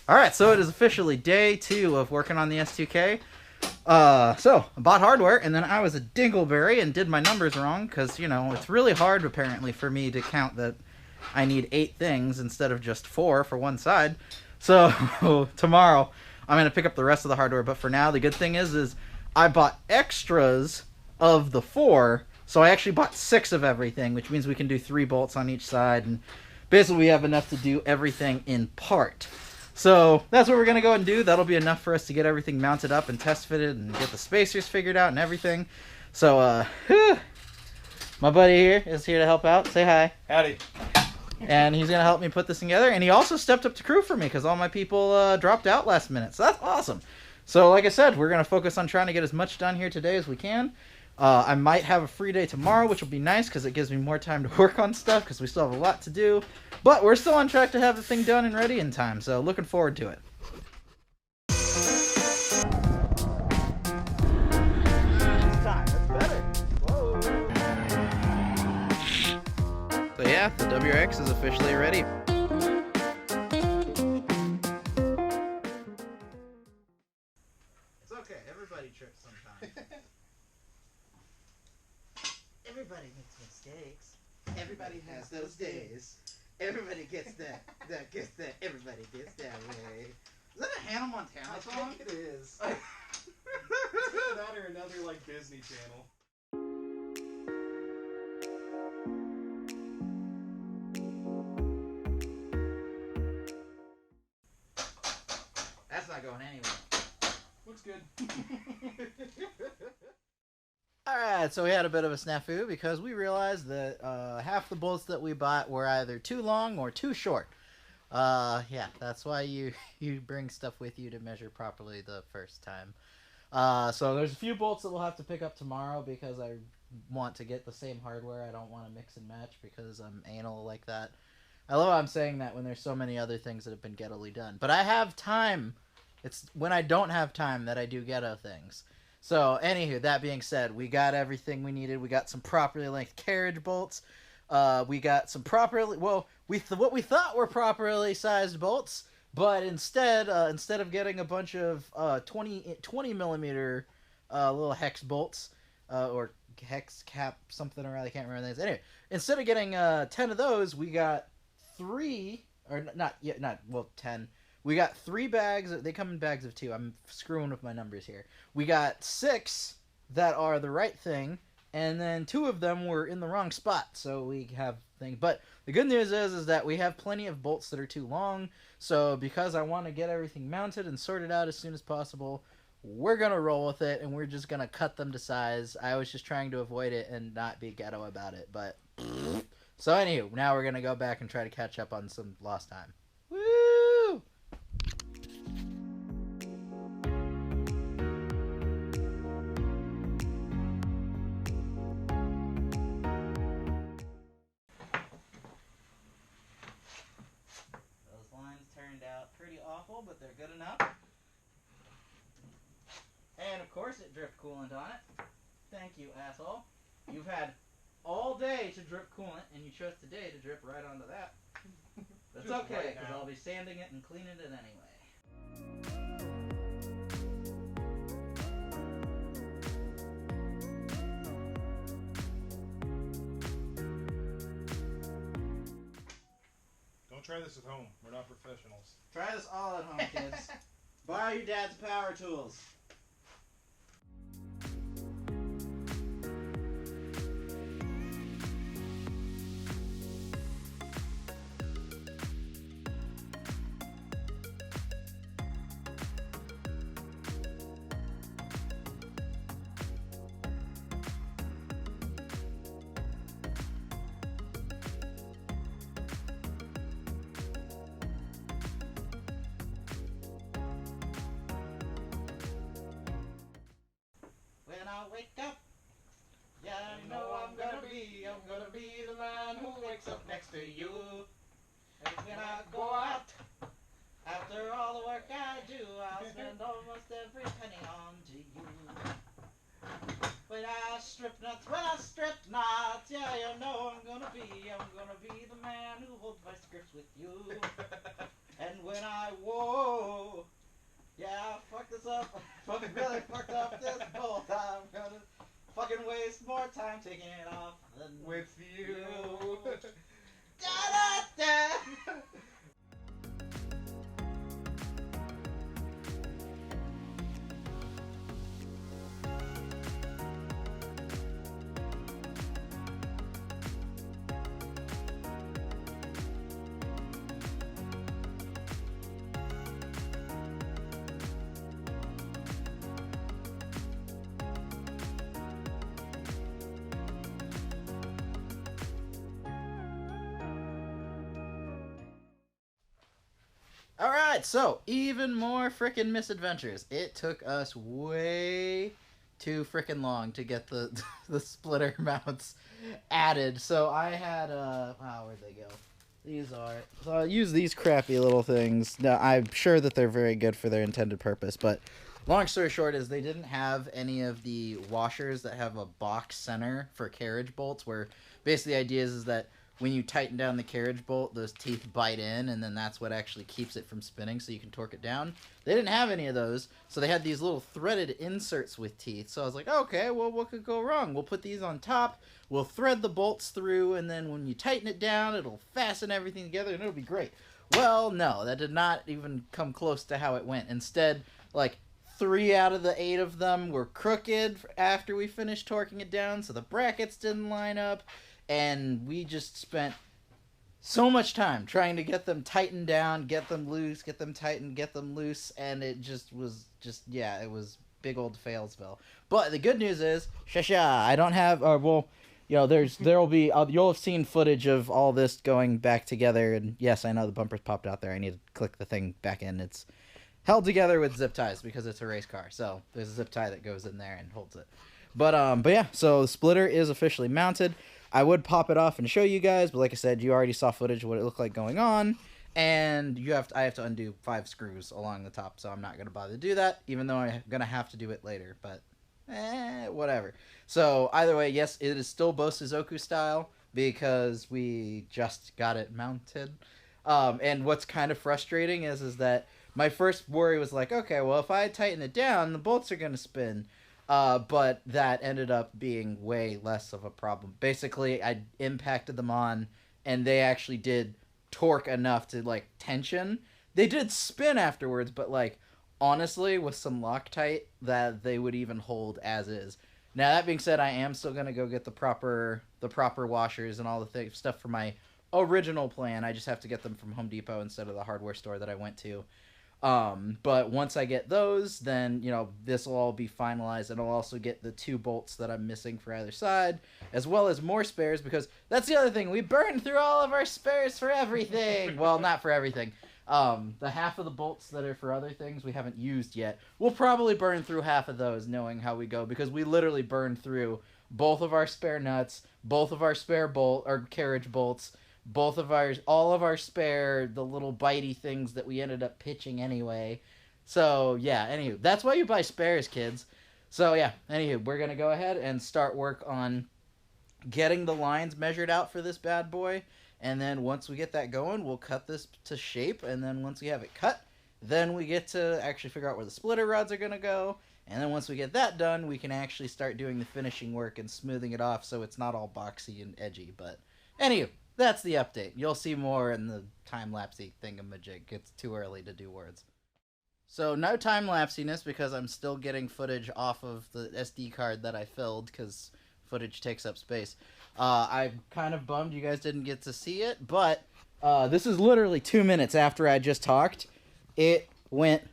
Alright, so it is officially day 2 of working on the S2K. So, I bought hardware, and then I was a dingleberry and did my numbers wrong, because, you know, it's really hard, apparently, for me to count that I need 8 things instead of just 4 for one side. So, tomorrow, I'm going to pick up the rest of the hardware, but for now, the good thing is I bought extras of the 4, so I actually bought 6 of everything, which means we can do 3 bolts on each side, and basically we have enough to do everything in part. So that's what we're going to go and do. That'll be enough for us to get everything mounted up and test fitted and get the spacers figured out and everything. So, my buddy here is here to help out. Say hi. Howdy. And he's going to help me put this together. And he also stepped up to crew for me because all my people dropped out last minute. So that's awesome. So like I said, we're going to focus on trying to get as much done here today as we can. I might have a free day tomorrow, which will be nice because it gives me more time to work on stuff because we still have a lot to do. But we're still on track to have the thing done and ready in time, so looking forward to it. It's time. That's better. Whoa. So yeah, the WRX is officially ready. It's okay. Everybody trips sometimes. Everybody makes mistakes. Everybody has those days. Everybody gets that. Everybody gets that way. Is that a Hannah Montana song? I think it is. It's either that or another, like, Disney Channel. That's not going anywhere. Looks good. Alright, so we had a bit of a snafu because we realized that half the bolts that we bought were either too long or too short. Yeah, that's why you bring stuff with you to measure properly the first time. So there's a few bolts that we'll have to pick up tomorrow because I want to get the same hardware. I don't want to mix and match because I'm anal like that. I love how I'm saying that when there's so many other things that have been ghetto-ly done. But I have time. It's when I don't have time that I do ghetto things. So, anywho, that being said, we got everything we needed. We got some properly length carriage bolts. We got some properly, well, what we thought were properly sized bolts, but instead of getting a bunch of 20 millimeter little hex bolts, or hex cap something around, I can't remember the names. Anyway, instead of getting 10 of those, we got 3, or not 10. We got 3 bags. They come in bags of 2. I'm screwing with my numbers here. We got 6 that are the right thing, and then 2 of them were in the wrong spot. So we have things. But the good news is that we have plenty of bolts that are too long. So because I want to get everything mounted and sorted out as soon as possible, we're going to roll with it, and we're just going to cut them to size. I was just trying to avoid it and not be ghetto about it. But so anywho, now we're going to go back and try to catch up on some lost time. Woo! Pretty awful, but they're good enough. And of course it dripped coolant on it. Thank you, asshole. You've had all day to drip coolant, and you chose today to drip right onto that. That's okay, because I'll be sanding it and cleaning it anyway. Don't try this at home. We're not professionals. Try this all at home, kids. Borrow your dad's power tools. When I wake up, yeah, I know I'm gonna be the man who wakes up next to you. And when I go out, after all the work I do, I'll spend almost every penny on to you. When I strip nuts, yeah, you know I'm gonna be the man who holds my scripts with you. And when I walk Really fucked up this bolt. I'm gonna fucking waste more time taking it off than With you. Da-da-da! Alright, so even more frickin' misadventures. It took us way too frickin' long to get the the splitter mounts added. So I had wow, where'd they go? These are, so I'll use these crappy little things. Now I'm sure that they're very good for their intended purpose, but long story short is they didn't have any of the washers that have a box center for carriage bolts, where basically the idea is that when you tighten down the carriage bolt, those teeth bite in, and then that's what actually keeps it from spinning, so you can torque it down. They didn't have any of those, so they had these little threaded inserts with teeth. So I was like, okay, well, what could go wrong? We'll put these on top, we'll thread the bolts through, and then when you tighten it down, it'll fasten everything together, and it'll be great. Well, no, that did not even come close to how it went. Instead, like, 3 out of the 8 of them were crooked after we finished torquing it down, so the brackets didn't line up. And we just spent so much time trying to get them tightened down, get them loose, get them tightened, get them loose, and it just was yeah, it was big old failsville. But the good news is, I don't have, well, you know, there'll be, you'll have seen footage of all this going back together, and yes, I know the bumpers popped out there. I need to click the thing back in. It's held together with zip ties because it's a race car, so there's a zip tie that goes in there and holds it. But yeah, so the splitter is officially mounted. I would pop it off and show you guys, but like I said, you already saw footage of what it looked like going on, and I have to undo 5 screws along the top, so I'm not going to bother to do that, even though I'm going to have to do it later, but whatever. So either way, yes, it is still Bo Suzuku style, because we just got it mounted. And what's kind of frustrating is that my first worry was like, okay, well, if I tighten it down, the bolts are going to spin. But that ended up being way less of a problem. Basically, I impacted them on, and they actually did torque enough to, like, tension. They did spin afterwards, but, like, honestly, with some Loctite, that they would even hold as is. Now, that being said, I am still going to go get the proper washers and all the stuff for my original plan. I just have to get them from Home Depot instead of the hardware store that I went to. But once I get those, then, you know, this will all be finalized, and I'll also get the 2 bolts that I'm missing for either side, as well as more spares, because that's the other thing. We burned through all of our spares for everything. Well, not for everything. The half of the bolts that are for other things we haven't used yet. We'll probably burn through half of those, knowing how we go, because we literally burned through both of our spare nuts, both of our spare carriage bolts, all of our spare, the little bitey things that we ended up pitching anyway. So yeah, anywho, that's why you buy spares, kids. So yeah, anywho, we're gonna go ahead and start work on getting the lines measured out for this bad boy, and then once we get that going, we'll cut this to shape, and then once we have it cut, then we get to actually figure out where the splitter rods are gonna go, and then once we get that done, we can actually start doing the finishing work and smoothing it off so it's not all boxy and edgy. But anywho, that's the update. You'll see more in the time-lapsey thingamajig. It's too early to do words. So no time-lapsiness, because I'm still getting footage off of the SD card that I filled, because footage takes up space. I'm kind of bummed you guys didn't get to see it, but this is literally 2 minutes after I just talked. It went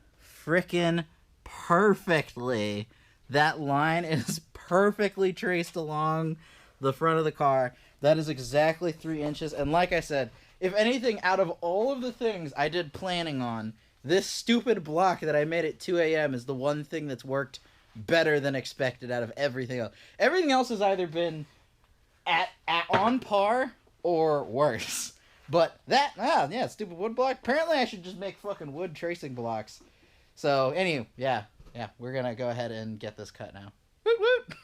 frickin' perfectly. That line is perfectly traced along the front of the car. That is exactly 3 inches. And like I said, if anything, out of all of the things I did planning on, this stupid block that I made at 2 a.m. is the one thing that's worked better than expected out of everything else. Everything else has either been at on par or worse. But that, yeah, stupid wood block. Apparently I should just make fucking wood tracing blocks. So, anyway, yeah, we're gonna go ahead and get this cut now. Woot woot!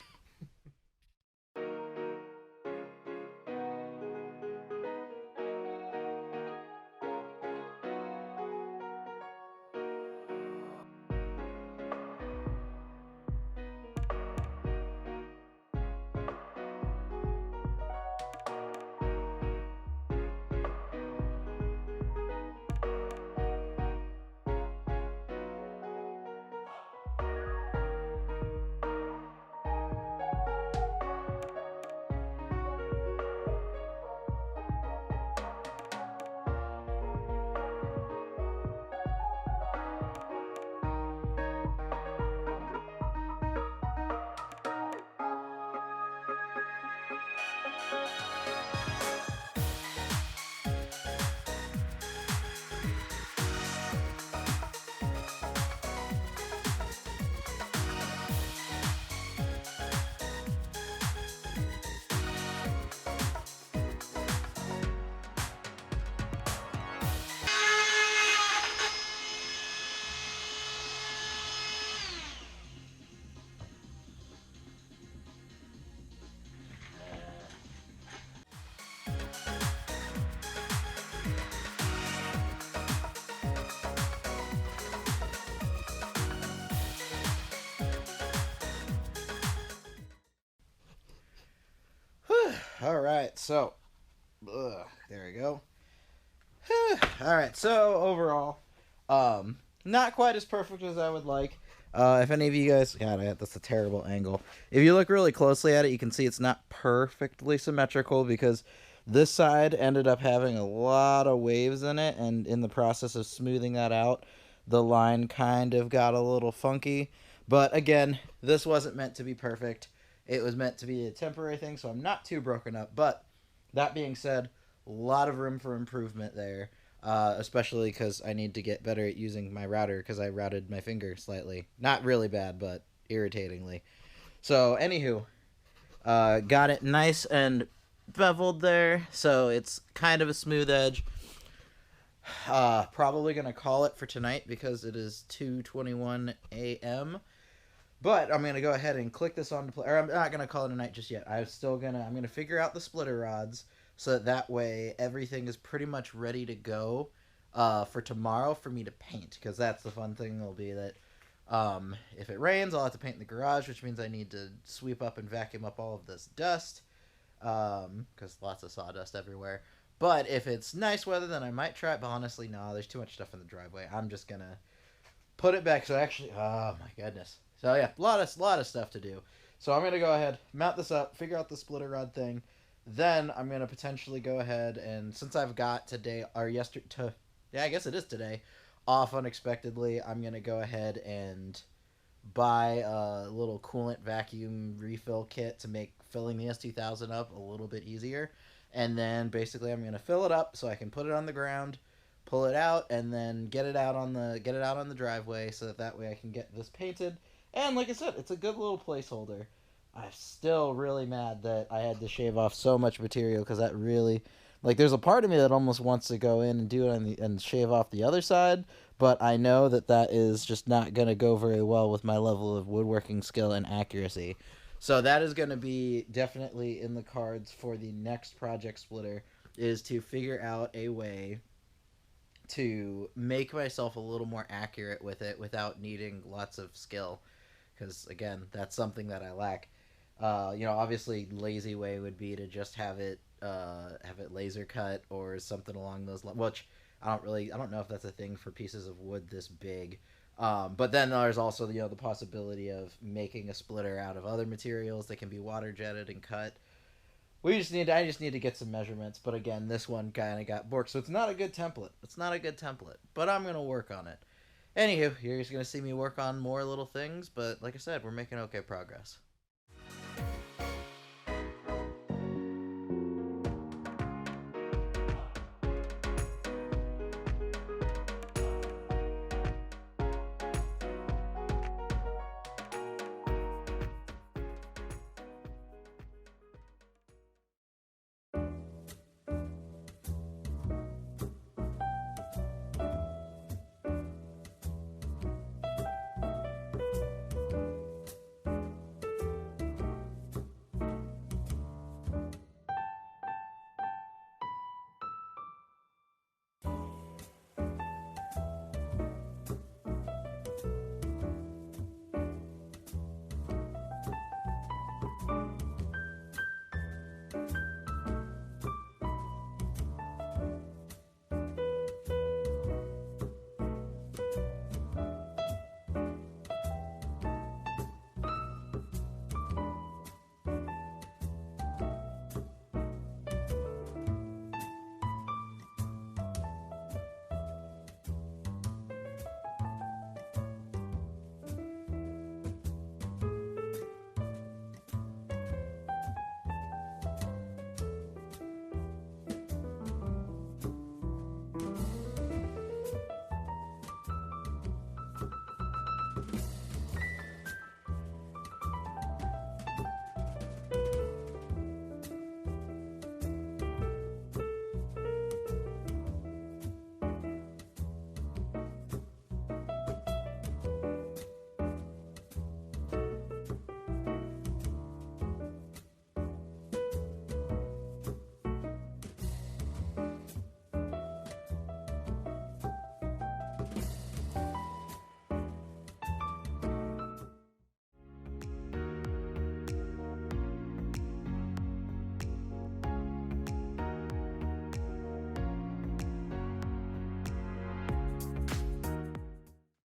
All right, so there we go. All right, so overall, not quite as perfect as I would like. If any of you guys, God, that's a terrible angle. If you look really closely at it, you can see it's not perfectly symmetrical because this side ended up having a lot of waves in it, and in the process of smoothing that out, the line kind of got a little funky. But again, this wasn't meant to be perfect. It was meant to be a temporary thing, so I'm not too broken up. But that being said, a lot of room for improvement there, especially because I need to get better at using my router because I routed my finger slightly. Not really bad, but irritatingly. So, anywho, got it nice and beveled there, so it's kind of a smooth edge. Probably gonna call it for tonight because it is 2:21 a.m. But I'm gonna go ahead and click this on to play. Or I'm not gonna call it a night just yet. I'm gonna figure out the splitter rods so that way everything is pretty much ready to go for tomorrow for me to paint. Because that's the fun thing will be that if it rains, I'll have to paint in the garage, which means I need to sweep up and vacuum up all of this dust because lots of sawdust everywhere. But if it's nice weather, then I might try it. But honestly, no, there's too much stuff in the driveway. I'm just gonna put it back. So actually, oh my goodness. So yeah, a lot of stuff to do. So I'm gonna go ahead, mount this up, figure out the splitter rod thing. Then I'm gonna potentially go ahead and since I've got today or yesterday, yeah, I guess it is today, off unexpectedly, I'm gonna go ahead and buy a little coolant vacuum refill kit to make filling the S2000 up a little bit easier. And then basically I'm gonna fill it up so I can put it on the ground, pull it out, and then get it out on the driveway so that way I can get this painted. And like I said, it's a good little placeholder. I'm still really mad that I had to shave off so much material because that really, like, there's a part of me that almost wants to go in and do it and shave off the other side, but I know that is just not going to go very well with my level of woodworking skill and accuracy. So that is going to be definitely in the cards for the next project splitter, is to figure out a way to make myself a little more accurate with it without needing lots of skill. Because again, that's something that I lack. Obviously, lazy way would be to just have it laser cut or something along those lines. Which I don't know if that's a thing for pieces of wood this big. But then there's also the possibility of making a splitter out of other materials that can be water jetted and cut. I just need to get some measurements. But again, this one kind of got borked, so it's not a good template. But I'm gonna work on it. Anywho, you're just going to see me work on more little things, but like I said, we're making okay progress.